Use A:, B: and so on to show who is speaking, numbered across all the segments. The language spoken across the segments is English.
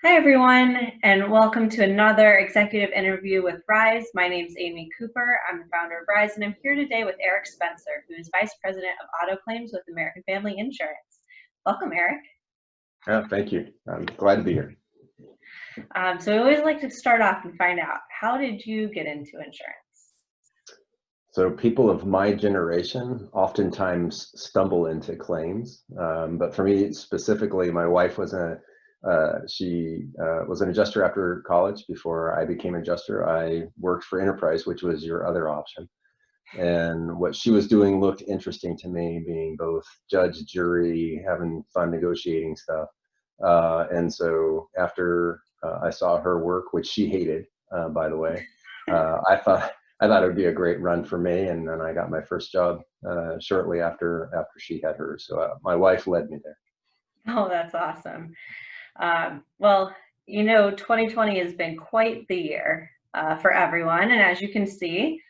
A: Hi, everyone, and welcome to another executive interview with Rise. My name is Amy Cooper. I'm the founder of Rise, and I'm here today with Eric Spencer, who is Vice President of Auto Claims with American Family Insurance. Welcome, Eric.
B: Thank you. I'm glad to be here.
A: So we always like to start off and find out, how did you get into insurance?
B: So people of my generation oftentimes stumble into claims, but for me specifically, my wife was was an adjuster after college. Before I became an adjuster, I worked for Enterprise, which was your other option. And what she was doing looked interesting to me, being both judge, jury, having fun negotiating stuff. And so after I saw her work, which she hated, by the way, I thought it would be a great run for me, and then I got my first job shortly after she had hers. So my wife led me there.
A: Oh, that's awesome. Well, 2020 has been quite the year for everyone, and as you can see,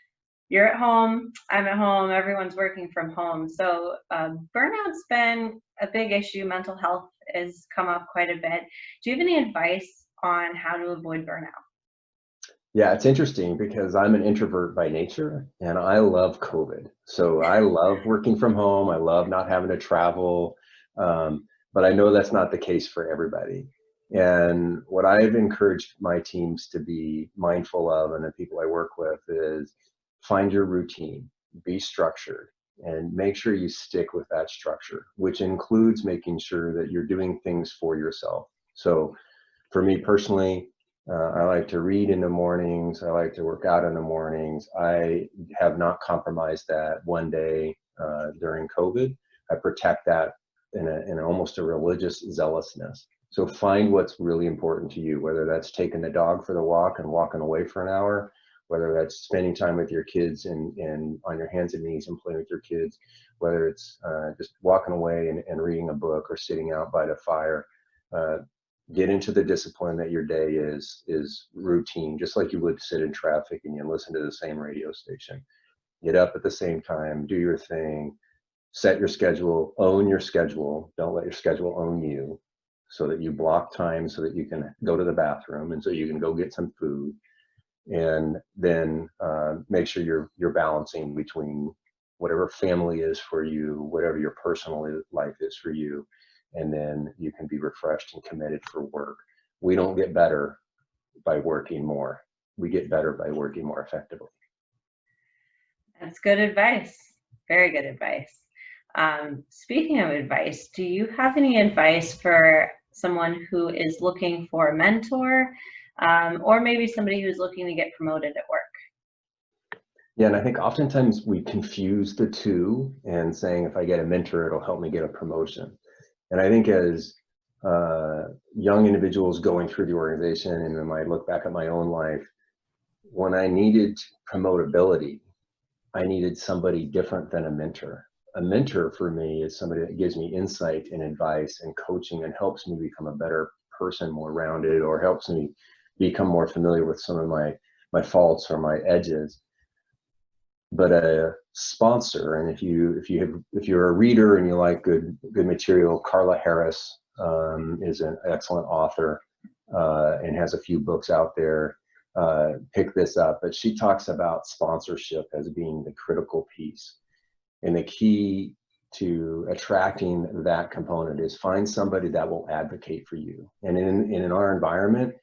A: you're at home, I'm at home, everyone's working from home. So burnout's been a big issue. Mental health has come up quite a bit. Do you have any advice on how to avoid burnout?
B: Yeah, it's interesting because I'm an introvert by nature and I love COVID. So I love working from home. I love not having to travel. But I know that's not the case for everybody. And what I've encouraged my teams to be mindful of, and the people I work with, is find your routine, be structured, and make sure you stick with that structure, which includes making sure that you're doing things for yourself. So for me personally, I like to read in the mornings. I like to work out in the mornings. I have not compromised that one day during COVID. I protect that in almost a religious zealousness. So find what's really important to you, whether that's taking the dog for the walk and walking away for an hour, whether that's spending time with your kids and on your hands and knees and playing with your kids, whether it's just walking away and reading a book or sitting out by the fire. Get into the discipline that your day is routine, just like you would sit in traffic and you listen to the same radio station. Get up at the same time, do your thing, set your schedule, own your schedule. Don't let your schedule own you, so that you block time so that you can go to the bathroom and so you can go get some food. And then make sure you're balancing between whatever family is for you, whatever your personal life is for you, and then you can be refreshed and committed for work. We don't get better by working more. We get better by working more effectively.
A: That's good advice. Very good advice. Speaking of advice, do you have any advice for someone who is looking for a mentor, or maybe somebody who's looking to get promoted at work?
B: Yeah, and I think oftentimes we confuse the two and saying, if I get a mentor, it'll help me get a promotion. And I think as young individuals going through the organization, and when I look back at my own life, when I needed promotability, I needed somebody different than a mentor. A mentor for me is somebody that gives me insight and advice and coaching and helps me become a better person, more rounded, or helps me become more familiar with some of my faults or my edges. But a sponsor, and if you're a reader and you like good material, Carla Harris is an excellent author and has a few books out there. Pick this up, but she talks about sponsorship as being the critical piece. And the key to attracting that component is find somebody that will advocate for you. And in our environment,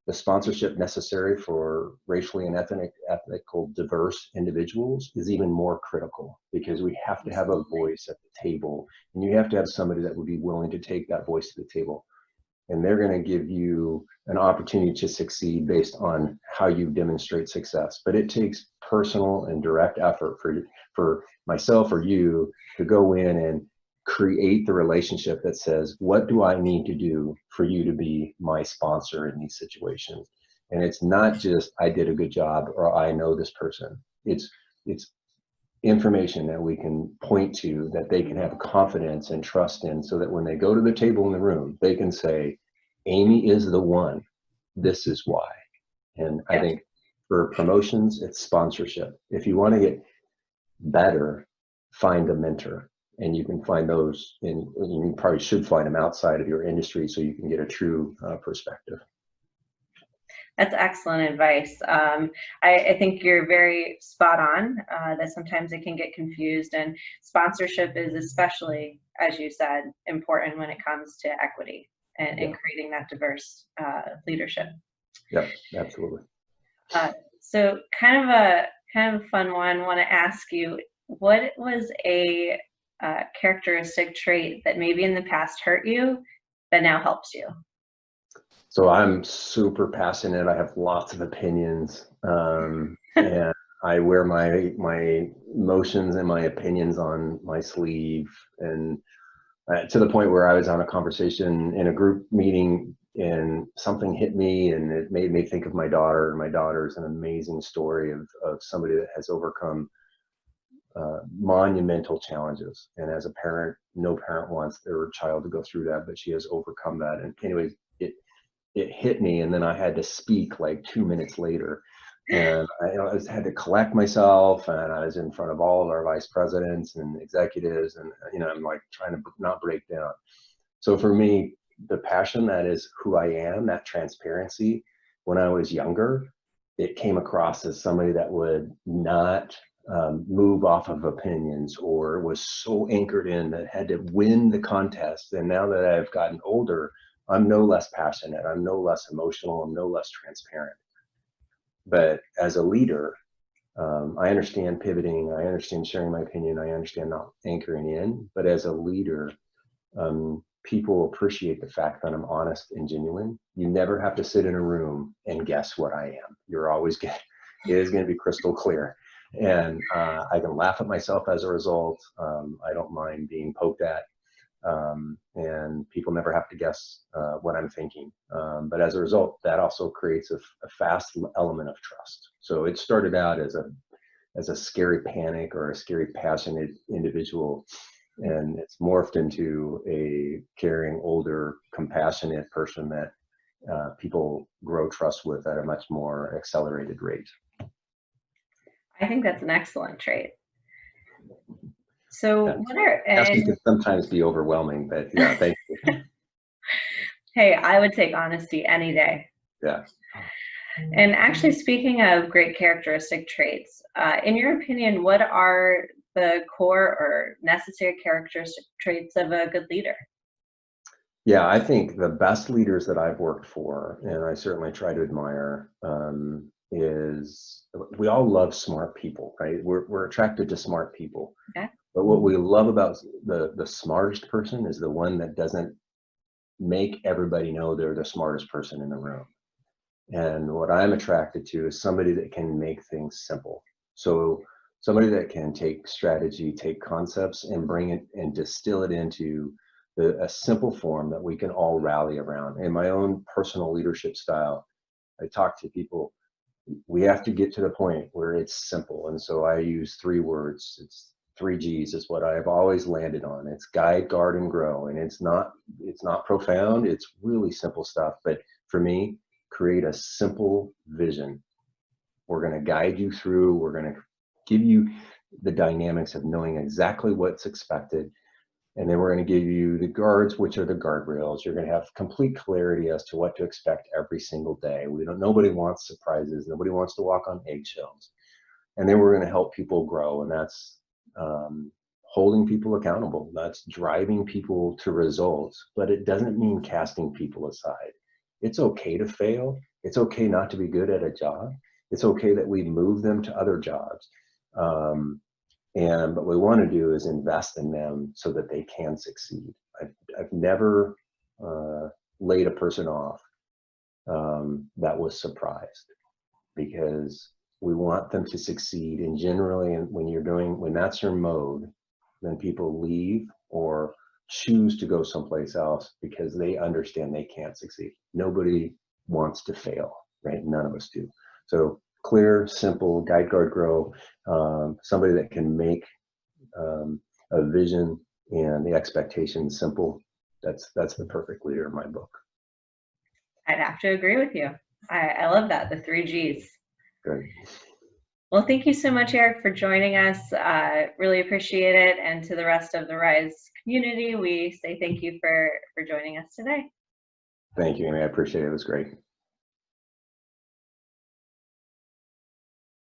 B: the sponsorship necessary for racially and ethical diverse individuals is even more critical, because we have to have a voice at the table, and you have to have somebody that would be willing to take that voice to the table. And they're going to give you an opportunity to succeed based on how you demonstrate success. But it takes personal and direct effort for myself or you to go in and create the relationship that says, what do I need to do for you to be my sponsor in these situations? And it's not just, I did a good job or I know this person. It's information that we can point to, that they can have confidence and trust in, so that when they go to the table in the room, they can say, Amy is the one, this is why. And I think for promotions, it's sponsorship. If you want to get better, find a mentor And you can find those you probably should find them outside of your industry so you can get a true perspective.
A: That's excellent advice. I think you're very spot on that sometimes it can get confused, and sponsorship is especially, as you said, important when it comes to equity and creating that diverse leadership.
B: Yep, absolutely.
A: So kind of a fun one. I want to ask you, what was a characteristic trait that maybe in the past hurt you that now helps you?
B: So I'm super passionate. I have lots of opinions, and I wear my emotions and my opinions on my sleeve. And to the point where I was on a conversation in a group meeting, and something hit me, and it made me think of my daughter. And my daughter's an amazing story of somebody that has overcome monumental challenges. And as a parent, no parent wants their child to go through that, but she has overcome that. And anyways, it hit me, and then I had to speak like 2 minutes later, and I just had to collect myself, and I was in front of all of our vice presidents and executives, and I'm like trying to not break down. So for me, the passion, that is who I am, that transparency, when I was younger, it came across as somebody that would not move off of opinions, or was so anchored in that had to win the contest. And now that I've gotten older, I'm no less passionate, I'm no less emotional, I'm no less transparent. But as a leader, I understand pivoting, I understand sharing my opinion, I understand not anchoring in. But as a leader, people appreciate the fact that I'm honest and genuine. You never have to sit in a room and guess what I am. You're always it is going to be crystal clear. And I can laugh at myself as a result. I don't mind being poked at. And people never have to guess what I'm thinking. But as a result, that also creates a fast element of trust. So it started out as a scary panic or a scary passionate individual, and it's morphed into a caring, older, compassionate person that people grow trust with at a much more accelerated rate.
A: I think that's an excellent trait. So what are,
B: Asking can sometimes be overwhelming, but yeah, thank you.
A: Hey, I would take honesty any day.
B: Yeah.
A: And actually, speaking of great characteristic traits, in your opinion, what are the core or necessary characteristic traits of a good leader?
B: Yeah, I think the best leaders that I've worked for, and I certainly try to admire, is we all love smart people, right? We're attracted to smart people.
A: Okay.
B: But what we love about the smartest person is the one that doesn't make everybody know they're the smartest person in the room. And what I'm attracted to is somebody that can make things simple. So somebody that can take strategy, take concepts, and bring it and distill it into a simple form that we can all rally around. In my own personal leadership style, I talk to people, we have to get to the point where it's simple. And so I use 3 words. It's 3 G's is what I've always landed on. It's guide, guard, and grow. And it's not profound. It's really simple stuff. But for me, create a simple vision. We're going to guide you through. We're going to give you the dynamics of knowing exactly what's expected. And then we're going to give you the guards, which are the guardrails. You're going to have complete clarity as to what to expect every single day. Nobody wants surprises. Nobody wants to walk on eggshells. And then we're going to help people grow. And that's holding people accountable. That's driving people to results. But it doesn't mean casting people aside. It's okay to fail. It's okay not to be good at a job. It's okay that we move them to other jobs. But what we want to do is invest in them so that they can succeed. I've never laid a person off that was surprised, because we want them to succeed. And generally, when that's your mode, then people leave or choose to go someplace else because they understand they can't succeed. Nobody wants to fail, right? None of us do. So clear, simple, guide, guard, grow. Somebody that can make a vision and the expectations simple. That's the perfect leader in my book.
A: I'd have to agree with you. I love that, the 3 G's.
B: Good.
A: Well, thank you so much, Eric, for joining us. Really appreciate it. And to the rest of the RISE community, we say thank you for joining us today.
B: Thank you, Amy. I appreciate it. It was great.